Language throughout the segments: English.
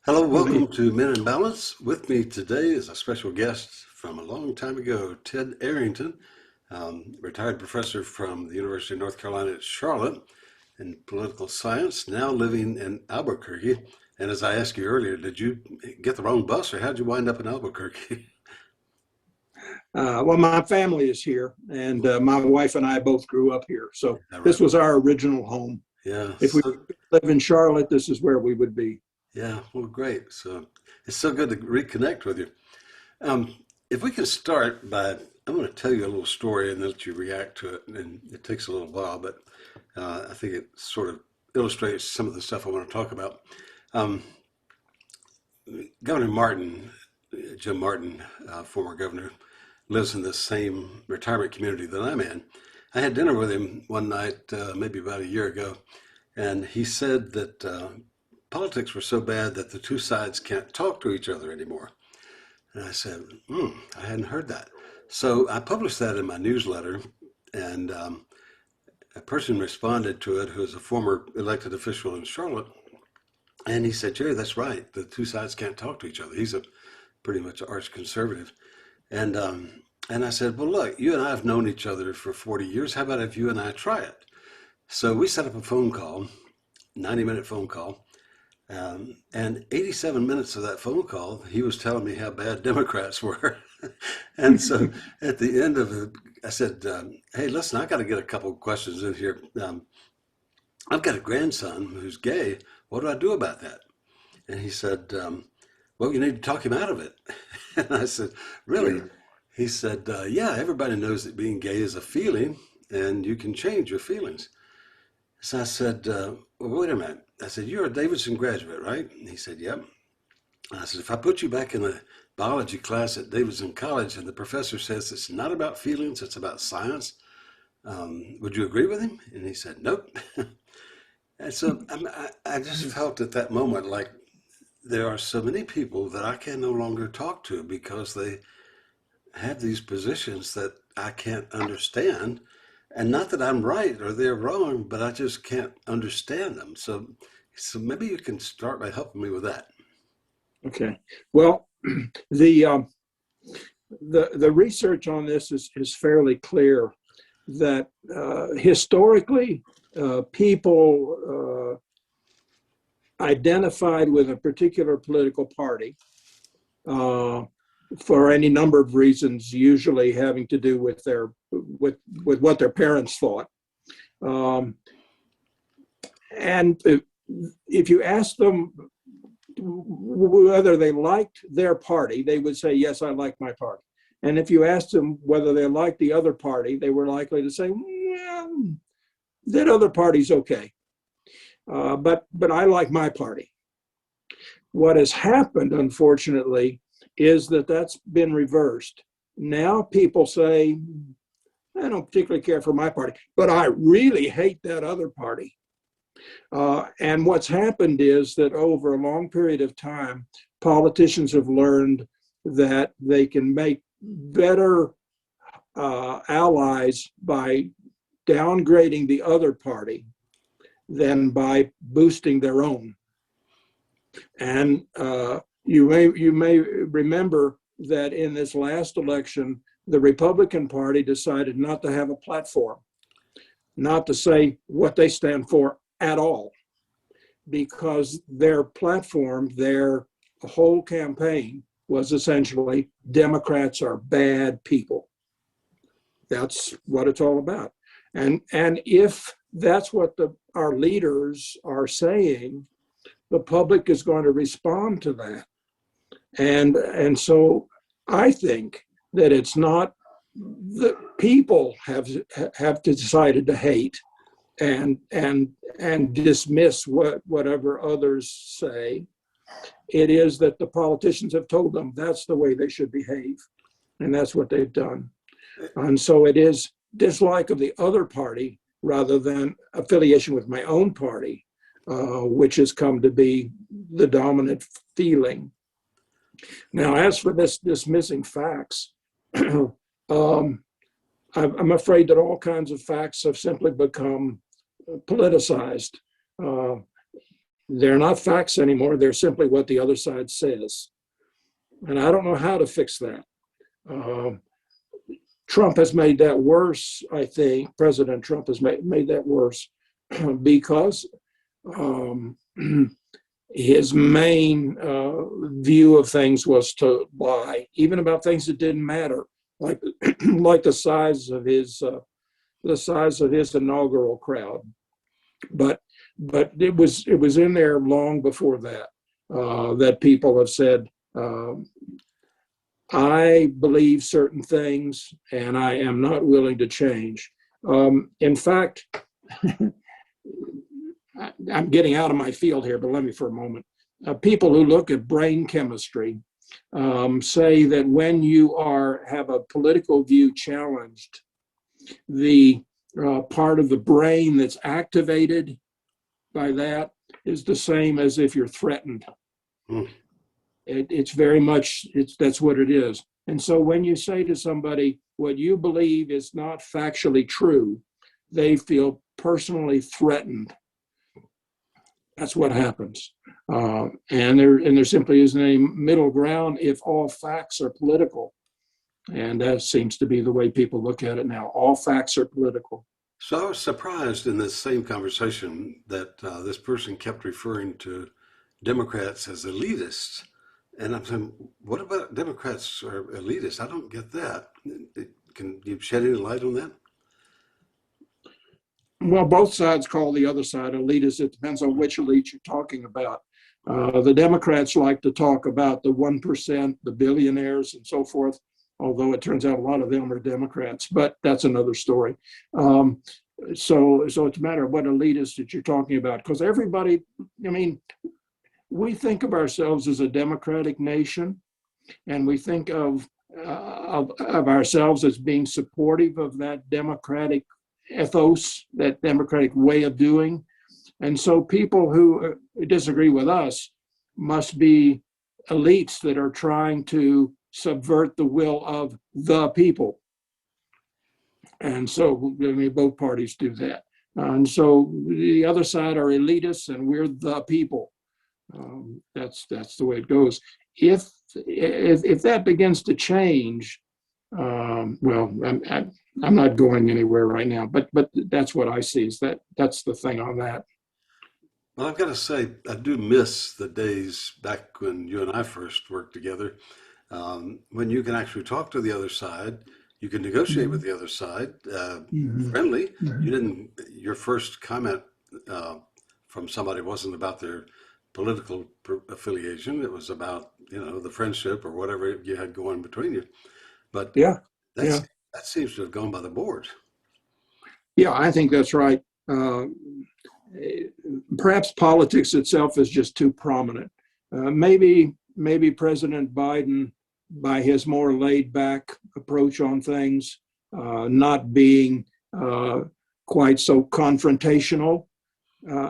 Hello, welcome to Men in Balance. With me today is a special guest from a long time ago, Ted Arrington, retired professor from the University of North Carolina at Charlotte in political science, now living in Albuquerque. And as I asked you earlier, did you get the wrong bus or how'd you wind up in Albuquerque? Well, my family is here, and my wife and I both grew up here. So All right. this was our original home. Yeah. If we live in Charlotte, this is where we would be. Yeah, well, great. So it's so good to reconnect with you. Um, if we can start by, I'm going to tell you a little story and let you react to it. And it takes a little while, but I think it sort of illustrates some of the stuff I want to talk about. Um, Governor Martin, Jim Martin, former governor, lives in the same retirement community that I'm in. I had dinner with him one night, maybe about a year ago, and he said that politics were so bad that the two sides can't talk to each other anymore. And I said, I hadn't heard that. So I published that in my newsletter, and a person responded to it who is a former elected official in Charlotte. And he said, Jerry, that's right. The two sides can't talk to each other. He's a pretty much arch conservative. And I said, well, look, you and I have known each other for 40 years. How about if you and I try it? So we set up a phone call, 90-minute phone call. And 87 minutes of that phone call, he was telling me how bad Democrats were. And so at the end of it, I said, hey, listen, I got to get a couple of questions in here. I've got a grandson who's gay. What do I do about that? And he said, well, you need to talk him out of it. And I said, really? He said, yeah, everybody knows that being gay is a feeling and you can change your feelings. So I said, well, wait a minute. I said, you're a Davidson graduate, right? And he said, yep. I said, if I put you back in a biology class at Davidson College and the professor says it's not about feelings, it's about science, would you agree with him? And he said, nope. And so I just felt at that moment like there are so many people that I can no longer talk to because they have these positions that I can't understand. And not that I'm right or they're wrong, but I just can't understand them. So maybe you can start by helping me with that. Okay. Well, the research on this is fairly clear that historically people identified with a particular political party for any number of reasons, usually having to do with with what their parents thought. And if you ask them whether they liked their party, they would say, yes, I like my party. And if you asked them whether they liked the other party, they were likely to say, yeah, that other party's okay. But I like my party. What has happened, unfortunately, is that that's been reversed. Now people say, I don't particularly care for my party, but I really hate that other party. And what's happened is that over a long period of time, politicians have learned that they can make better allies by downgrading the other party than by boosting their own. And you may remember that in this last election, the Republican Party decided not to have a platform, not to say what they stand for at all, because their platform, their whole campaign was essentially Democrats are bad people. That's what it's all about. And if that's what our leaders are saying, the public is going to respond to that. And so I think that it's not the people have decided to hate and dismiss whatever others say. It is that the politicians have told them that's the way they should behave, and that's what they've done. And so it is dislike of the other party rather than affiliation with my own party, which has come to be the dominant feeling. Now, as for this missing facts, I'm afraid that all kinds of facts have simply become politicized. They're not facts anymore. They're simply what the other side says. And I don't know how to fix that. Trump has made that worse, I think. President Trump has made that worse because his main view of things was to lie, even about things that didn't matter, like like the size of his inaugural crowd. But it was in there long before that that people have said, I believe certain things and I am not willing to change. In fact, I'm getting out of my field here, but let me for a moment. People who look at brain chemistry say that when you have a political view challenged, the part of the brain that's activated by that is the same as if you're threatened. Mm. It's very much, that's what it is. And so when you say to somebody, what you believe is not factually true, they feel personally threatened. That's what happens. And there simply isn't any middle ground if all facts are political. And that seems to be the way people look at it now. All facts are political. So I was surprised in this same conversation that this person kept referring to Democrats as elitists. And I'm saying, what about Democrats are elitists? I don't get that. Can you shed any light on that? Well, both sides call the other side elitist. It depends on which elite you're talking about. The Democrats like to talk about the 1%, the billionaires and so forth, although it turns out a lot of them are Democrats, but that's another story. So it's a matter of what elitist that you're talking about, because everybody, I mean, we think of ourselves as a democratic nation, and we think of ourselves as being supportive of that democratic ethos, that democratic way of doing. And so people who disagree with us must be elites that are trying to subvert the will of the people. And so, I mean, both parties do that. And so the other side are elitists and we're the people. That's the way it goes. If that begins to change, well, I'm not going anywhere right now, but that's what I see is that's the thing on that. Well, I've got to say, I do miss the days back when you and I first worked together, when you can actually talk to the other side, you can negotiate mm-hmm. with the other side, mm-hmm. friendly. Mm-hmm. Your first comment from somebody wasn't about their political affiliation. It was about, the friendship or whatever you had going between you. But that seems to have gone by the board. Yeah, I think that's right. Perhaps politics itself is just too prominent. Maybe President Biden, by his more laid back approach on things, not being quite so confrontational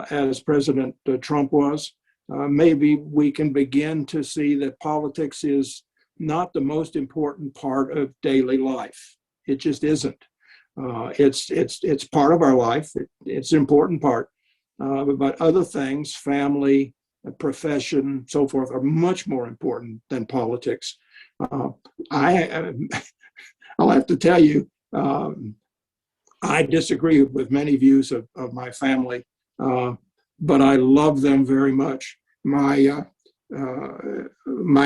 as President Trump was, maybe we can begin to see that politics is not the most important part of daily life. It just isn't. It's part of our life. It's an important part. But other things, family, profession, so forth, are much more important than politics. I'll have to tell you, I disagree with many views of my family, but I love them very much. My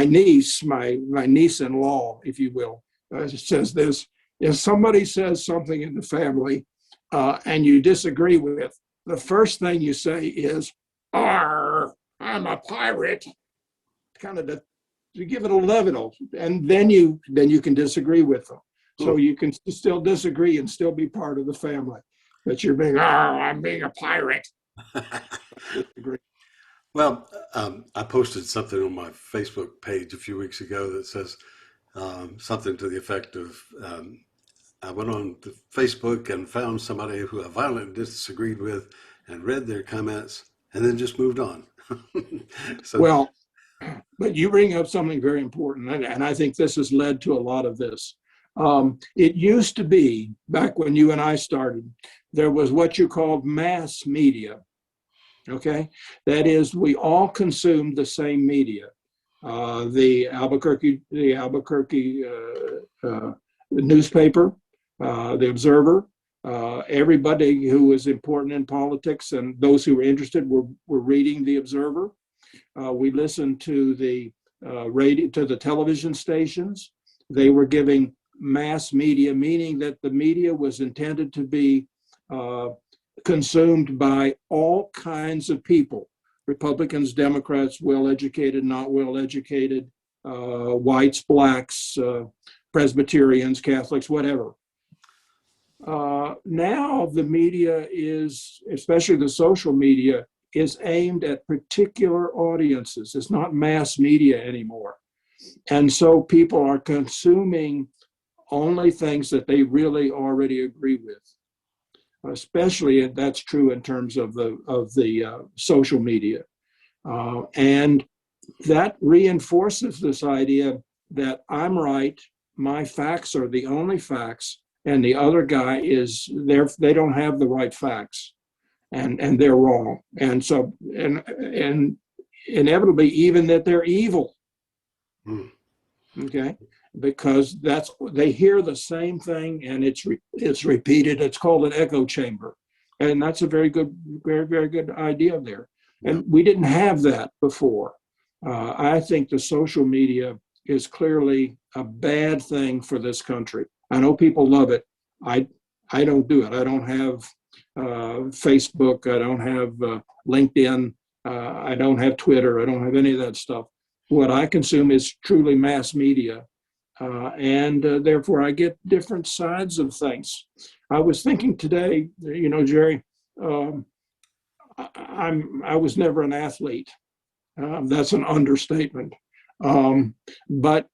niece-in-law, if you will, says this: if somebody says something in the family and you disagree with, the first thing you say is, "Arr, I'm a pirate," kind of to give it a level, and then you can disagree with them. So you can still disagree and still be part of the family, but you're being, I'm being a pirate. Well, I posted something on my Facebook page a few weeks ago that says something to the effect of, I went on to Facebook and found somebody who I violently disagreed with and read their comments and then just moved on. Well, but you bring up something very important, and I think this has led to a lot of this. It used to be, back when you and I started, there was what you called mass media. Okay, that is, we all consume the same media. The Albuquerque newspaper, the Observer, everybody who was important in politics and those who were interested were reading the Observer. We listened to the radio, to the television stations. They were giving mass media, meaning that the media was intended to be consumed by all kinds of people: Republicans, Democrats, well-educated, not well-educated, whites, blacks, Presbyterians, Catholics, whatever. Now the media is, especially the social media, is aimed at particular audiences. It's not mass media anymore. And so people are consuming only things that they really already agree with. Especially that's true in terms of the social media. And that reinforces this idea that I'm right, my facts are the only facts, and the other guy they don't have the right facts, and they're wrong. And so, and inevitably even that they're evil. Okay, because they hear the same thing and it's repeated. It's called an echo chamber, and that's a very very good idea there. And we didn't have that before. I think the social media is clearly a bad thing for this country. I know people love it. I don't do it. I don't have Facebook. I don't have LinkedIn. I don't have Twitter. I don't have any of that stuff. What I consume is truly mass media, and therefore I get different sides of things. I was thinking today, Jerry, I was never an athlete. That's an understatement. But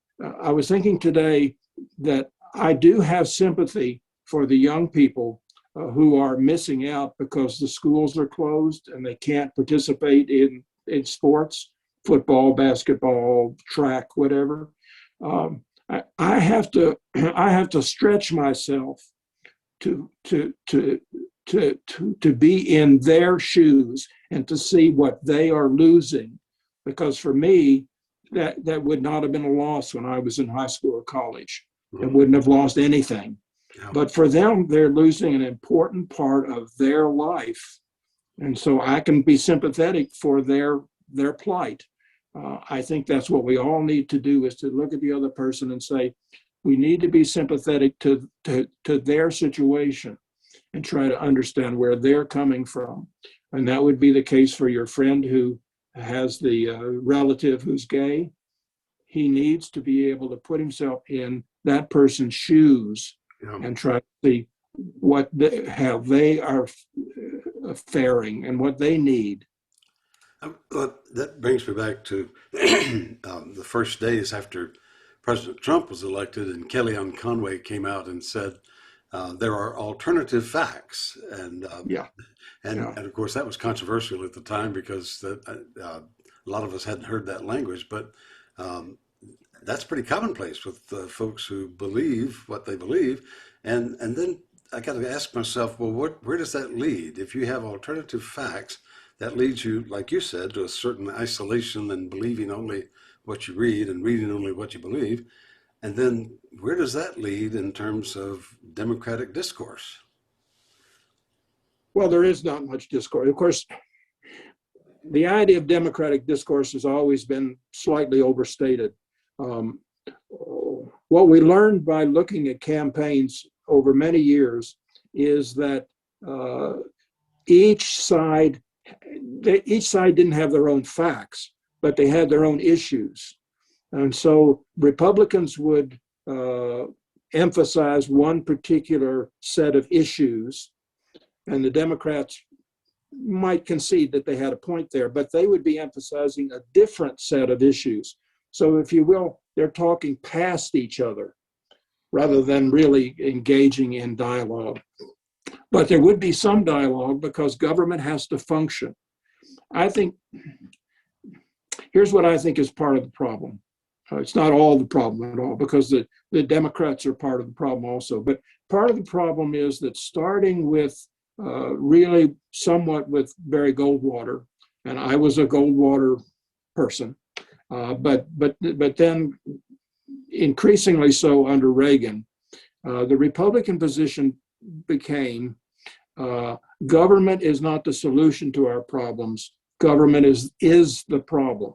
I was thinking today that I do have sympathy for the young people who are missing out because the schools are closed and they can't participate in sports, football, basketball, track, whatever. I have to stretch myself to be in their shoes and to see what they are losing, because for me that would not have been a loss when I was in high school or college. It wouldn't have lost anything. Yeah. But for them, they're losing an important part of their life, and so I can be sympathetic for their plight. I think that's what we all need to do, is to look at the other person and say, we need to be sympathetic to their situation and try to understand where they're coming from. And that would be the case for your friend who has the relative who's gay. He needs to be able to put himself in that person's shoes and try to see how they are faring and what they need. That brings me back to the first days after President Trump was elected, and Kellyanne Conway came out and said there are alternative facts, and of course that was controversial at the time because a lot of us hadn't heard that language, but that's pretty commonplace with folks who believe what they believe, and then I got to ask myself, well, where does that lead? If you have alternative facts, that leads you, like you said, to a certain isolation and believing only what you read and reading only what you believe. And then where does that lead in terms of democratic discourse? Well, there is not much discourse. Of course, the idea of democratic discourse has always been slightly overstated. What we learned by looking at campaigns over many years is that each side didn't have their own facts, but they had their own issues. And so Republicans would emphasize one particular set of issues, and the Democrats might concede that they had a point there, but they would be emphasizing a different set of issues. So if you will, they're talking past each other rather than really engaging in dialogue. But there would be some dialogue because government has to function. Here's what I think is part of the problem. It's not all the problem at all, because the Democrats are part of the problem also. But part of the problem is that starting with really somewhat with Barry Goldwater, and I was a Goldwater person, but then increasingly so under Reagan, the Republican position became government is not the solution to our problems. Government is the problem.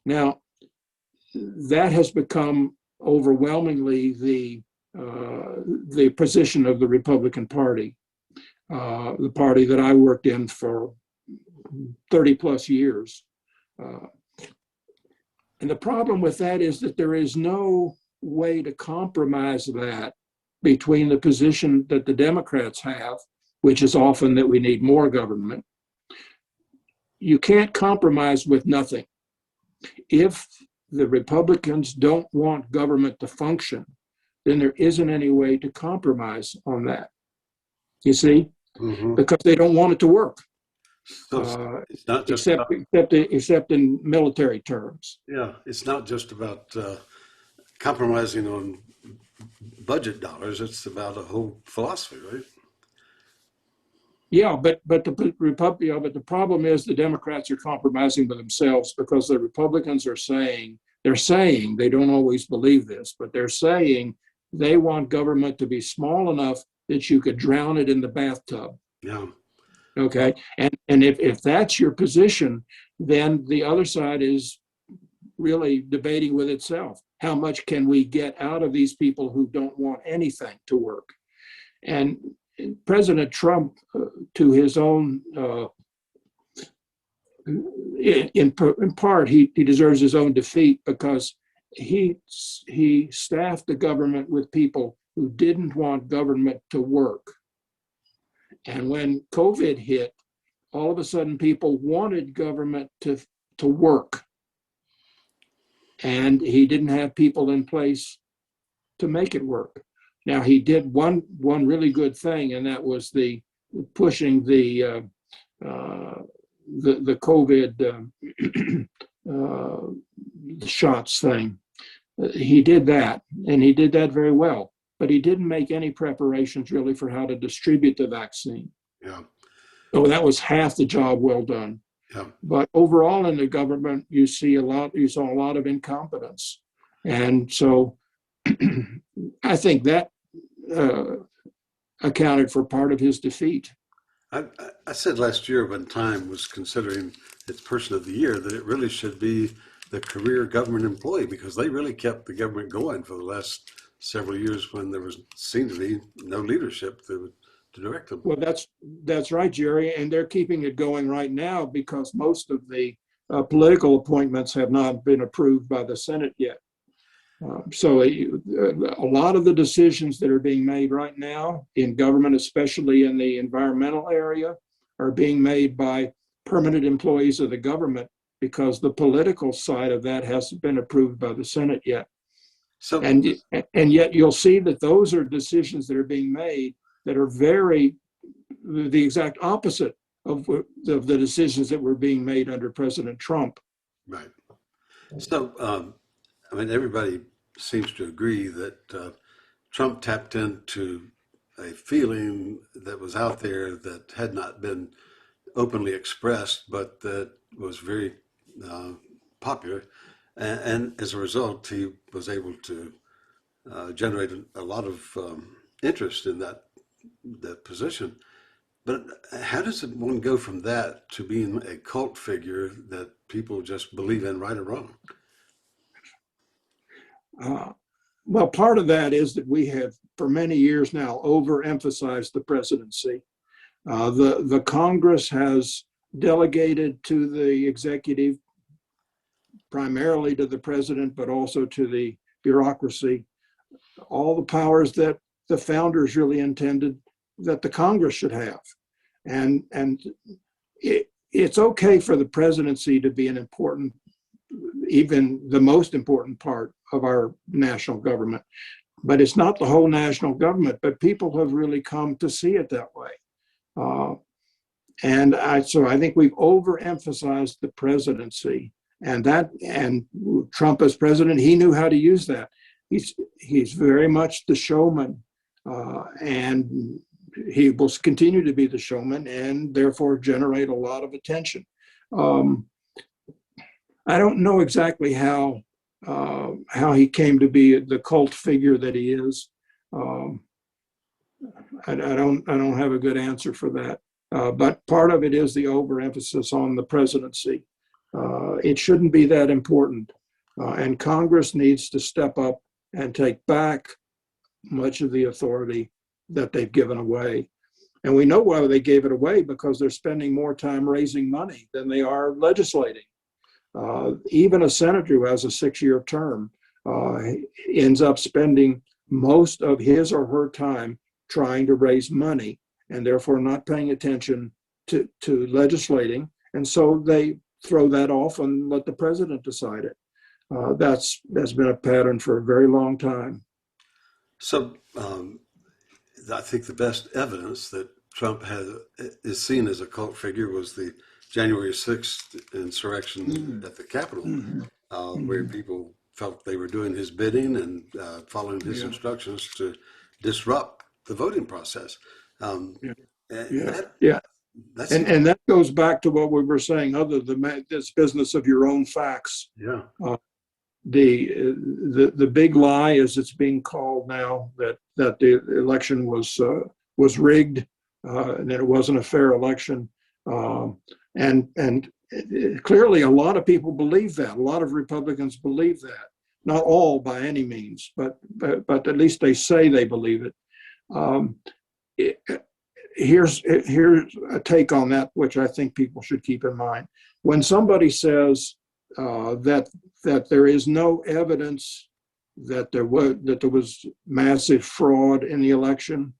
Now, that has become overwhelmingly the position of the Republican Party, the party that I worked in for 30 plus years. And the problem with that is that there is no way to compromise that between the position that the Democrats have, which is often that we need more government. You can't compromise with nothing. If the Republicans don't want government to function, then there isn't any way to compromise on that. You see? Mm-hmm. Because they don't want it to work. So it's not just except in military terms. Yeah, it's not just about compromising on budget dollars. It's about a whole philosophy, right? Yeah, but the problem is the Democrats are compromising with themselves because the Republicans are saying, they don't always believe this, but they're saying they want government to be small enough that you could drown it in the bathtub. Yeah. Okay, and if that's your position, then the other side is really debating with itself. How much can we get out of these people who don't want anything to work? And President Trump, to his own, in part, he deserves his own defeat because he staffed the government with people who didn't want government to work. And when COVID hit, all of a sudden people wanted government to work. And he didn't have people in place to make it work. Now he did one really good thing, and that was the pushing the COVID shots thing. He did that, and he did that very well. But he didn't make any preparations really for how to distribute the vaccine. Yeah. So that was half the job well done. Yeah. But overall in the government, you saw a lot of incompetence. And so I think that accounted for part of his defeat. I said last year when Time was considering its Person of the Year that it really should be the career government employee because they really kept the government going for the last several years when there seemed to be no leadership to direct them. Well, that's right, Jerry, and they're keeping it going right now because most of the political appointments have not been approved by the Senate yet. So a lot of the decisions that are being made right now in government, especially in the environmental area, are being made by permanent employees of the government because the political side of that hasn't been approved by the Senate yet. So, and yet you'll see that those are decisions that are being made that are the exact opposite of the decisions that were being made under President Trump. Right. So, I mean, everybody seems to agree that Trump tapped into a feeling that was out there that had not been openly expressed, but that was very popular. And as a result, he was able to generate a lot of interest in that position. But how does one go from that to being a cult figure that people just believe in, right or wrong? Well, part of that is that we have, for many years now, overemphasized the presidency. The Congress has delegated to the executive, primarily to the president, but also to the bureaucracy, all the powers that the founders really intended that the Congress should have. And it's okay for the presidency to be an important, even the most important part of our national government, but it's not the whole national government, but people have really come to see it that way. So I think we've overemphasized the presidency, and Trump as president, he knew how to use that. He's very much the showman, and he will continue to be the showman and therefore generate a lot of attention. I don't know exactly how he came to be the cult figure that he is. I don't have a good answer for that. But part of it is the overemphasis on the presidency. It shouldn't be that important. And Congress needs to step up and take back much of the authority that they've given away. And we know why they gave it away, because they're spending more time raising money than they are legislating. Even a senator who has a 6-year term ends up spending most of his or her time trying to raise money and therefore not paying attention to legislating. And so they throw that off and let the president decide it. That's been a pattern for a very long time. So I think the best evidence that Trump is seen as a cult figure was the January 6th insurrection at the Capitol, where people felt they were doing his bidding and following his instructions to disrupt the voting process. And that goes back to what we were saying, other than this business of your own facts. Yeah. The big lie, as it's being called now, that the election was rigged and that it wasn't a fair election. And clearly a lot of people believe that. A lot of Republicans believe that. Not all by any means, but at least they say they believe it. Here's a take on that, which I think people should keep in mind. When somebody says that there is no evidence that there was massive fraud in the election,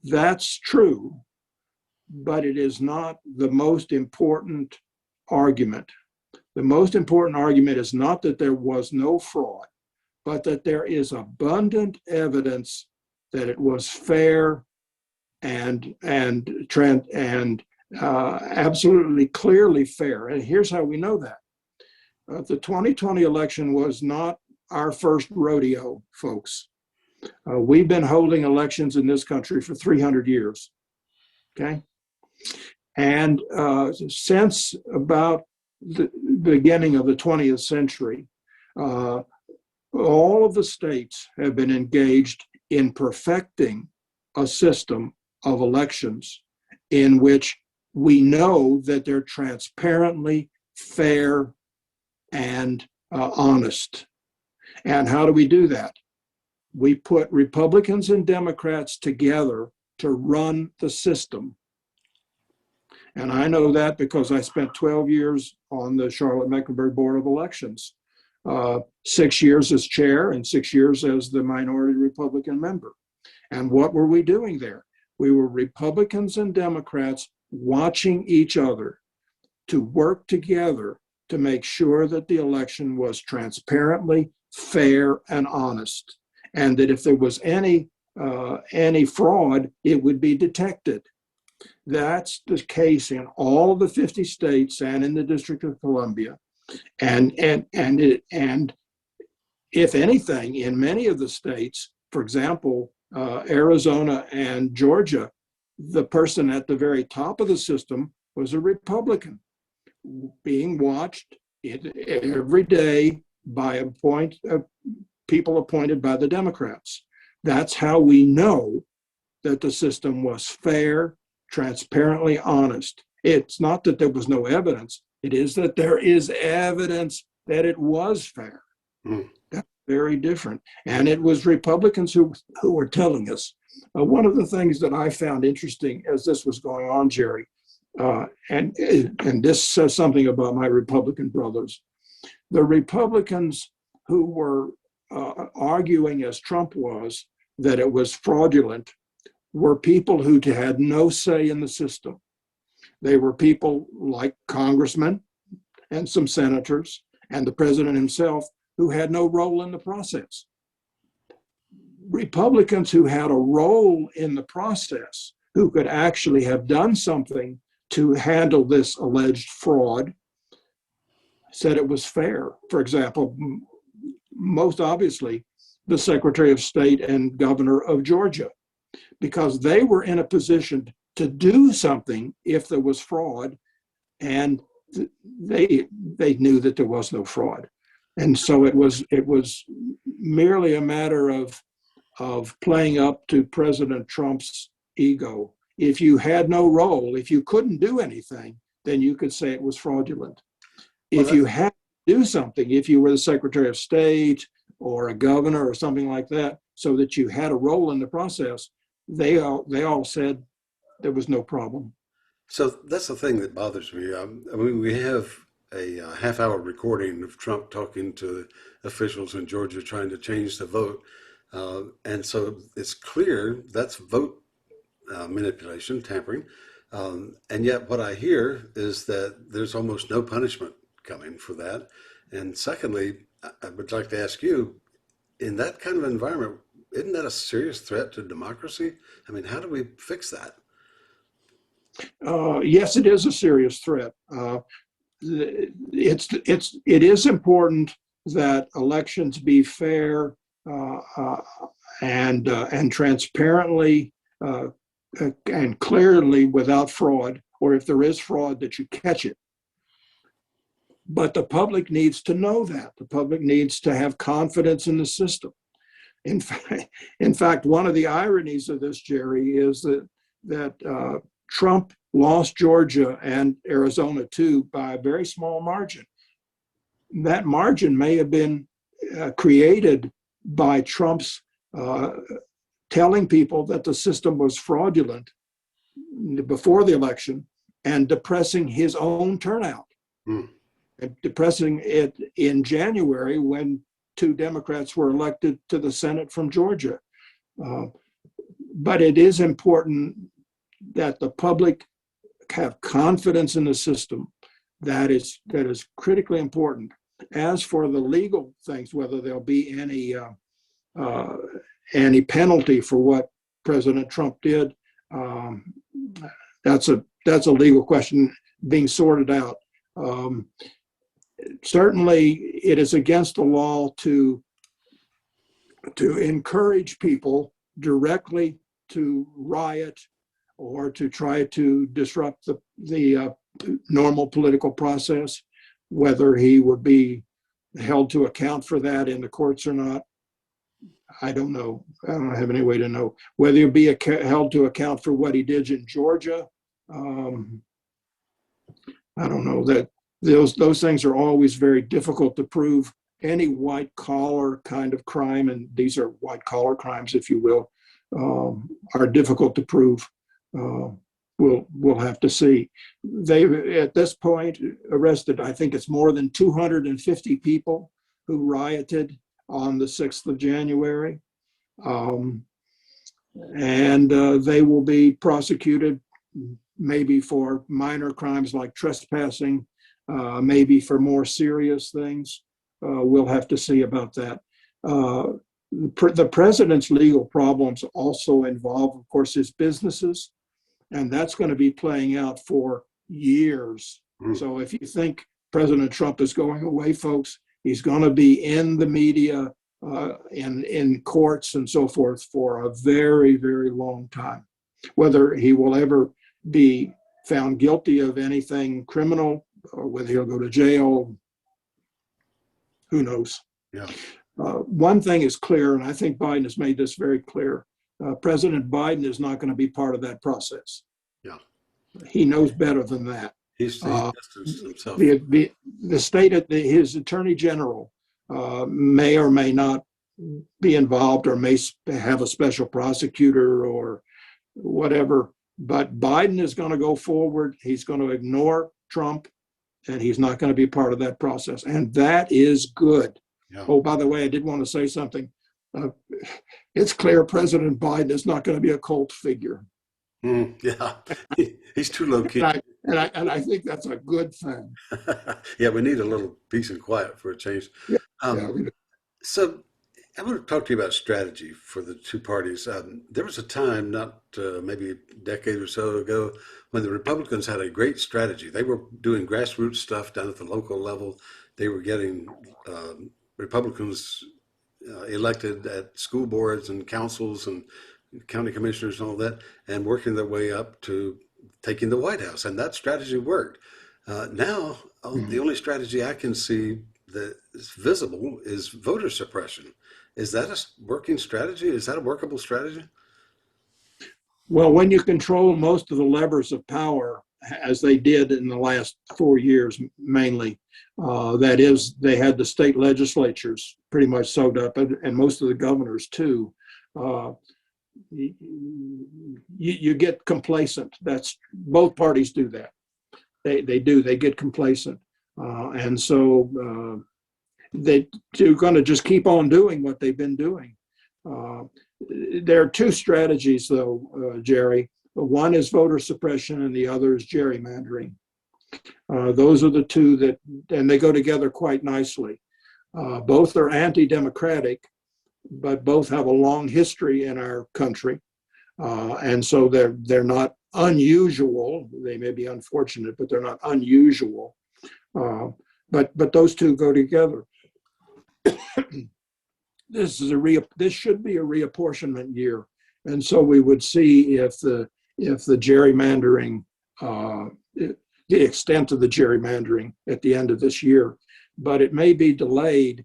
that's true, but it is not the most important argument. The most important argument is not that there was no fraud, but that there is abundant evidence that it was fair and absolutely clearly fair. And here's how we know that. The 2020 election was not our first rodeo, folks. We've been holding elections in this country for 300 years, okay? And since about the beginning of the 20th century, all of the states have been engaged in perfecting a system of elections in which we know that they're transparently fair and honest. And how do we do that? We put Republicans and Democrats together to run the system. And I know that because I spent 12 years on the Charlotte-Mecklenburg Board of Elections, 6 years as chair and 6 years as the minority Republican member. And what were we doing there? We were Republicans and Democrats watching each other to work together to make sure that the election was transparently fair and honest, and that if there was any fraud, it would be detected. That's the case in all the 50 states and in the District of Columbia, and if anything, in many of the states, for example, Arizona and Georgia, the person at the very top of the system was a Republican, being watched every day by people appointed by the Democrats. That's how we know that the system was fair, transparently honest. It's not that there was no evidence. It is that there is evidence that it was fair. That's very different. And it was Republicans who were telling us. One of the things that I found interesting as this was going on, Jerry, and this says something about my Republican brothers. The Republicans who were arguing, as Trump was, that it was fraudulent were people who had no say in the system. They were people like congressmen and some senators and the president himself who had no role in the process. Republicans who had a role in the process, who could actually have done something to handle this alleged fraud, said it was fair. For example, most obviously, the Secretary of State and Governor of Georgia. because they were in a position to do something if there was fraud, and they knew that there was no fraud. And so it was merely a matter of playing up to President Trump's ego. If you had no role, if you couldn't do anything, then you could say it was fraudulent. Well, If you had to do something, if you were the Secretary of State or a governor or something like that, so that you had a role in the process, they all said there was no problem. so that's the thing that bothers me. I mean, we have a half-hour recording of Trump talking to officials in Georgia trying to change the vote, and so it's clear that's vote manipulation, tampering. And yet, what I hear is that there's almost no punishment coming for that. And secondly, I would like to ask you, in that kind of environment, isn't that a serious threat to democracy? I mean, how do we fix that? Yes, it is a serious threat. It is important that elections be fair and transparently and clearly without fraud, or if there is fraud, that you catch it. But the public needs to know that. The public needs to have confidence in the system. In fact, one of the ironies of this, Jerry, is that Trump lost Georgia and Arizona too by a very small margin. That margin may have been created by Trump's telling people that the system was fraudulent before the election and depressing his own turnout. Hmm. And depressing it in January when 2 Democrats were elected to the Senate from Georgia. But it is important that the public have confidence in the system. That is critically important. As for the legal things, whether there'll be any penalty for what President Trump did, that's a legal question being sorted out. Certainly, it is against the law to encourage people directly to riot or to try to disrupt the normal political process. Whether he would be held to account for that in the courts or not, I don't know. I don't have any way to know. Whether he'll be held to account for what he did in Georgia, I don't know. That those things are always very difficult to prove. Any white collar kind of crime, and these are white collar crimes, if you will, are difficult to prove. We'll have to see. They at this point arrested, I think it's more than 250 people who rioted on the 6th of January. And they will be prosecuted maybe for minor crimes like trespassing, maybe for more serious things. We'll have to see about that. The president's legal problems also involve, of course, his businesses, and that's going to be playing out for years. So if you think President Trump is going away, folks, he's going to be in the media, in courts and so forth for a very, very long time. Whether he will ever be found guilty of anything criminal or whether he'll go to jail, who knows? Yeah. One thing is clear, and I think Biden has made this very clear. President Biden is not going to be part of that process. Yeah. He knows better than that. He's distanced himself. The state, his attorney general may or may not be involved or may have a special prosecutor or whatever. But Biden is going to go forward. He's going to ignore Trump, and he's not going to be part of that process. And that is good. Yeah. Oh, by the way, I did want to say something. It's clear President Biden is not going to be a cult figure. Yeah, he's too low key. And I think that's a good thing. Yeah, we need a little peace and quiet for a change. Yeah, So I want to talk to you about strategy for the two parties. There was a time, not maybe a decade or so ago, when the Republicans had a great strategy. They were doing grassroots stuff down at the local level. They were getting Republicans elected at school boards and councils and county commissioners and all that, and working their way up to taking the White House. And that strategy worked. Now, the only strategy I can see that is visible is voter suppression. Is that a working strategy? Is that a workable strategy? Well, when you control most of the levers of power, as they did in the last 4 years mainly, that is, they had the state legislatures pretty much sewed up, and most of the governors too. You get complacent. That's both parties do that. They do. They get complacent, and so they're going to just keep on doing what they've been doing. There are two strategies, though, Jerry. One is voter suppression, and the other is gerrymandering. Those are the two that, and they go together quite nicely. Both are anti-democratic, but both have a long history in our country, and so they're not unusual. They may be unfortunate, but they're not unusual. But those two go together. This should be a reapportionment year, and so we would see if the gerrymandering, the extent of the gerrymandering at the end of this year. But it may be delayed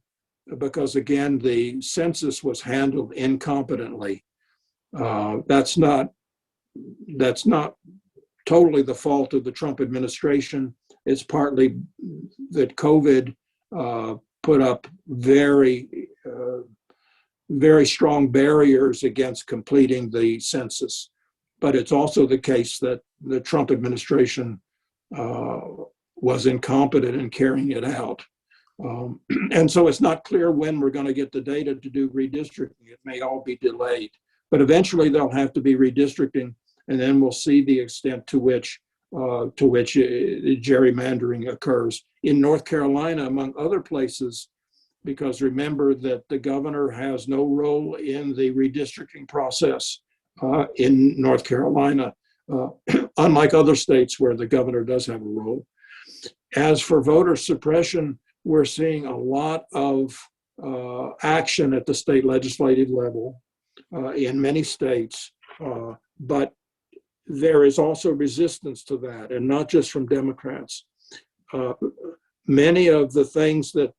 because, again, the census was handled incompetently. That's not totally the fault of the Trump administration. It's partly that COVID put up very strong barriers against completing the census. But it's also the case that the Trump administration was incompetent in carrying it out. And so it's not clear when we're going to get the data to do redistricting. It may all be delayed, but eventually there'll have to be redistricting, and then we'll see the extent to which gerrymandering occurs in North Carolina, among other places, because remember that the governor has no role in the redistricting process in North Carolina, unlike other states where the governor does have a role. As for voter suppression, we're seeing a lot of action at the state legislative level in many states, but there is also resistance to that, and not just from Democrats. Many of the things that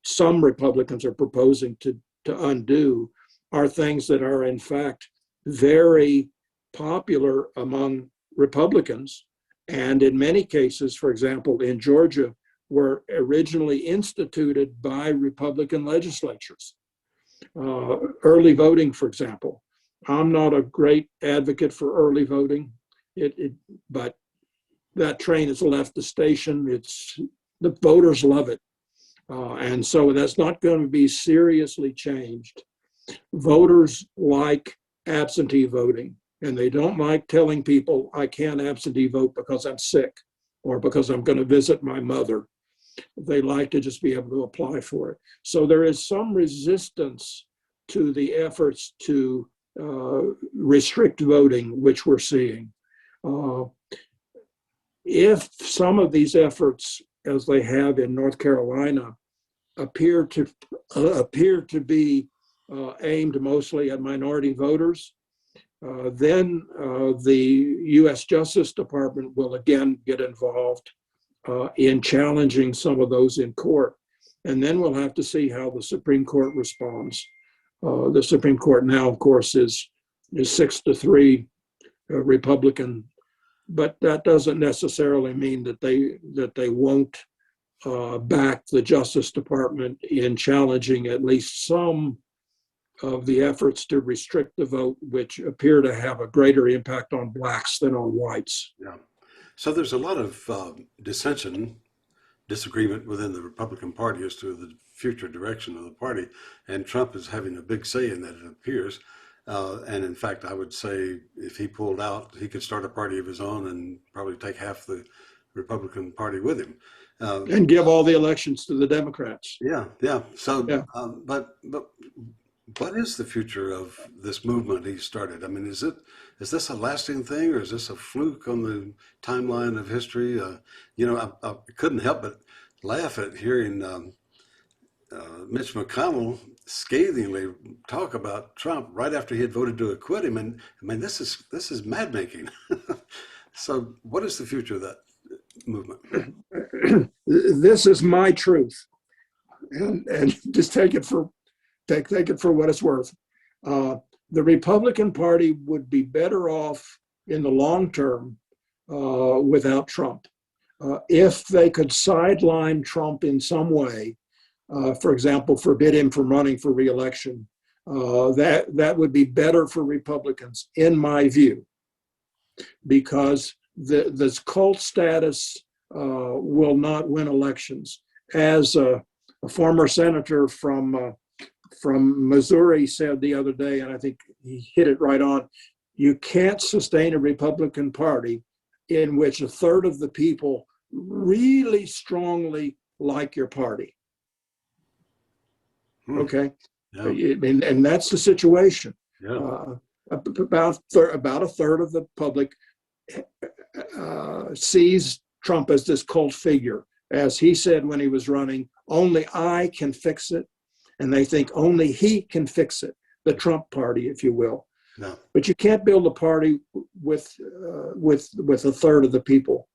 some Republicans are proposing to undo are things that are in fact very popular among Republicans, and in many cases, for example, in Georgia, were originally instituted by Republican legislatures. Early voting, for example. I'm not a great advocate for early voting, but that train has left the station. The voters love it. And so that's not going to be seriously changed. Voters like absentee voting, and they don't like telling people I can't absentee vote because I'm sick or because I'm going to visit my mother. They like to just be able to apply for it. So there is some resistance to the efforts to restrict voting, which we're seeing. If some of these efforts, as they have in North Carolina, appear to be aimed mostly at minority voters, then the U.S. Justice Department will again get involved in challenging some of those in court. And then we'll have to see how the Supreme Court responds. The Supreme Court now, of course, is 6-3 Republican, but that doesn't necessarily mean that they won't back the Justice Department in challenging at least some of the efforts to restrict the vote, which appear to have a greater impact on blacks than on whites. Yeah. So there's a lot of disagreement within the Republican Party as to the future direction of the party, and Trump is having a big say in that, it appears. And in fact, I would say if he pulled out, he could start a party of his own and probably take half the Republican Party with him. And give all the elections to the Democrats. Yeah, yeah. So, yeah. But what is the future of this movement he started? I mean, is this a lasting thing, or is this a fluke on the timeline of history? I couldn't help but laugh at hearing Mitch McConnell scathingly talk about Trump right after he had voted to acquit him, and I mean this is mad making. So, what is the future of that movement? This is my truth, and just take it for what it's worth. The Republican Party would be better off in the long term without Trump. If they could sideline Trump in some way, for example, forbid him from running for re-election, that would be better for Republicans, in my view, because this cult status will not win elections. As a former senator from Missouri said the other day, and I think he hit it right on, you can't sustain a Republican Party in which a third of the people really strongly like your party. Okay, Yeah. and that's the situation. Yeah. About a third of the public sees Trump as this cult figure. As he said when he was running, only I can fix it. And they think only he can fix it, the Trump party, if you will. No. But you can't build a party with a third of the people.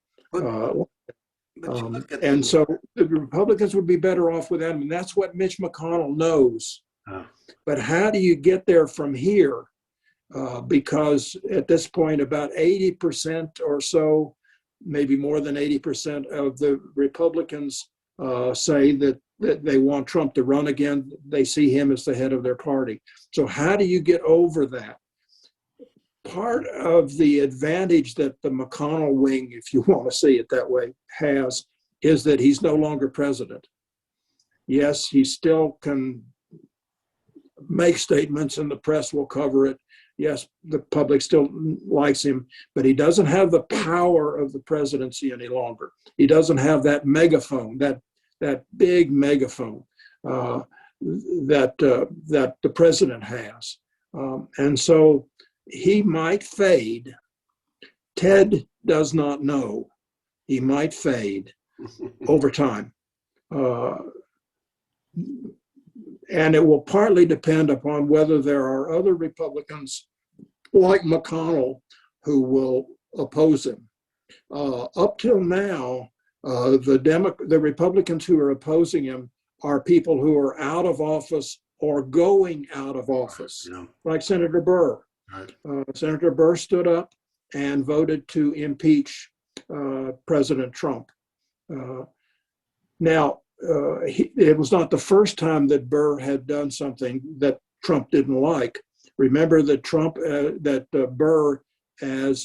And so the Republicans would be better off without him. And that's what Mitch McConnell knows. But how do you get there from here? Because at this point, about 80% or so, maybe more than 80% of the Republicans say that they want Trump to run again. They see him as the head of their party. So how do you get over that? Part of the advantage that the McConnell wing, if you want to see it that way, has is that he's no longer president. Yes, he still can make statements and the press will cover it. Yes, the public still likes him, but he doesn't have the power of the presidency any longer. He doesn't have that megaphone, that big megaphone that the president has. And so he might fade. Ted does not know. He might fade over time. And it will partly depend upon whether there are other Republicans like McConnell who will oppose him. Up till now, the Republicans who are opposing him are people who are out of office or going out of office, like Senator Burr. Right. Senator Burr stood up and voted to impeach President Trump. Now, it was not the first time that Burr had done something that Trump didn't like. Remember that Burr, as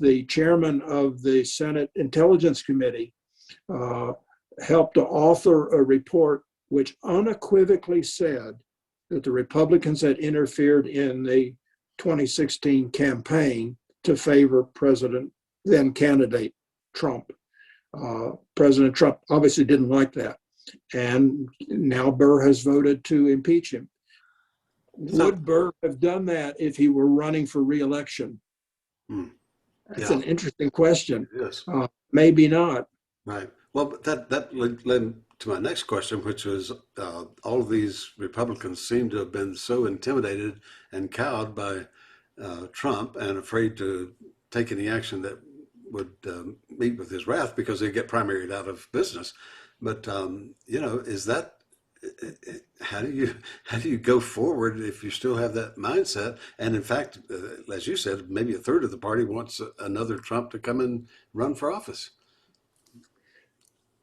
the chairman of the Senate Intelligence Committee, helped to author a report which unequivocally said that the Republicans had interfered in the 2016 campaign to favor then candidate Trump. President Trump obviously didn't like that. And now Burr has voted to impeach him. Would Burr have done that if he were running for re-election? That's an interesting question. Yes. Maybe not. Right. Well, but that led to my next question, which was all of these Republicans seem to have been so intimidated and cowed by Trump and afraid to take any action that would meet with his wrath because they get primaried out of business. But is that how do you go forward if you still have that mindset? And in fact, as you said, maybe a third of the party wants another Trump to come and run for office.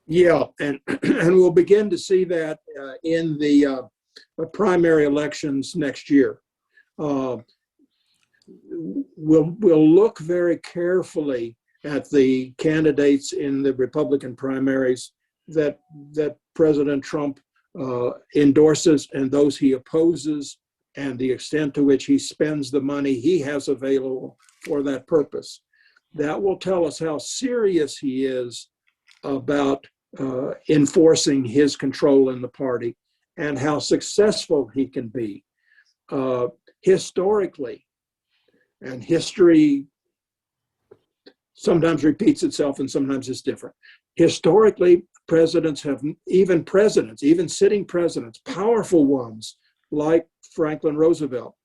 Yeah, and we'll begin to see that in the primary elections next year. We'll look very carefully at the candidates in the Republican primaries that President Trump endorses and those he opposes, and the extent to which he spends the money he has available for that purpose. That will tell us how serious he is about enforcing his control in the party and how successful he can be. Historically, and history sometimes repeats itself and sometimes it's different. Historically, presidents, even sitting presidents, powerful ones like Franklin Roosevelt,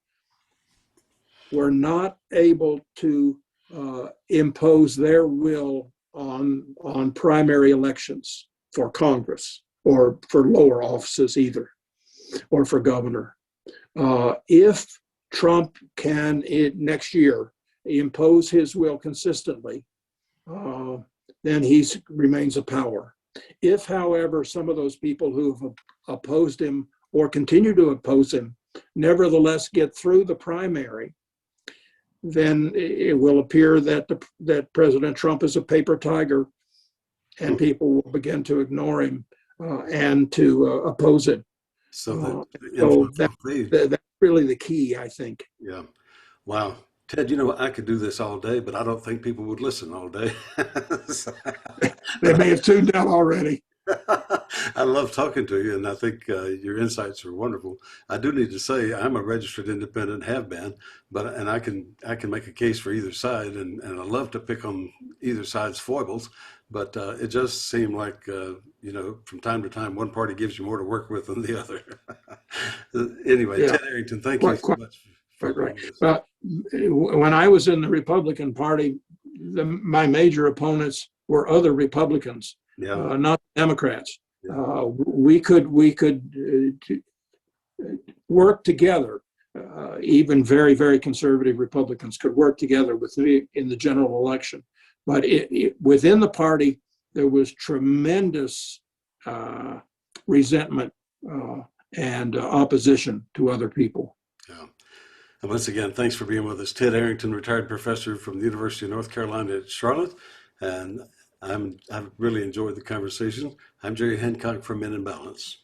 were not able to impose their will on primary elections for Congress or for lower offices either, or for governor. If Trump can next year impose his will consistently, then he remains a power. If, however, some of those people who have opposed him or continue to oppose him nevertheless get through the primary, then it will appear that President Trump is a paper tiger, and people will begin to ignore him and to oppose him. So So that's really the key, I think. yeah. Wow. Ted, you know, I could do this all day, but I don't think people would listen all day. They may have tuned out already. I love talking to you, and I think your insights are wonderful. I do need to say I'm a registered independent, have been, and I can make a case for either side, and I love to pick on either side's foibles, but it just seemed like from time to time one party gives you more to work with than the other. Anyway, Yeah. Ted Arrington, thank you so much for right. this. When I was in the Republican Party, my major opponents were other Republicans, not Democrats. Yeah. We could work together. Even very, very conservative Republicans could work together with me in the general election. But within the party, there was tremendous resentment and opposition to other people. Yeah. And once again, thanks for being with us. Ted Arrington, retired professor from the University of North Carolina at Charlotte. And I've really enjoyed the conversation. I'm Jerry Hancock from Men in Balance.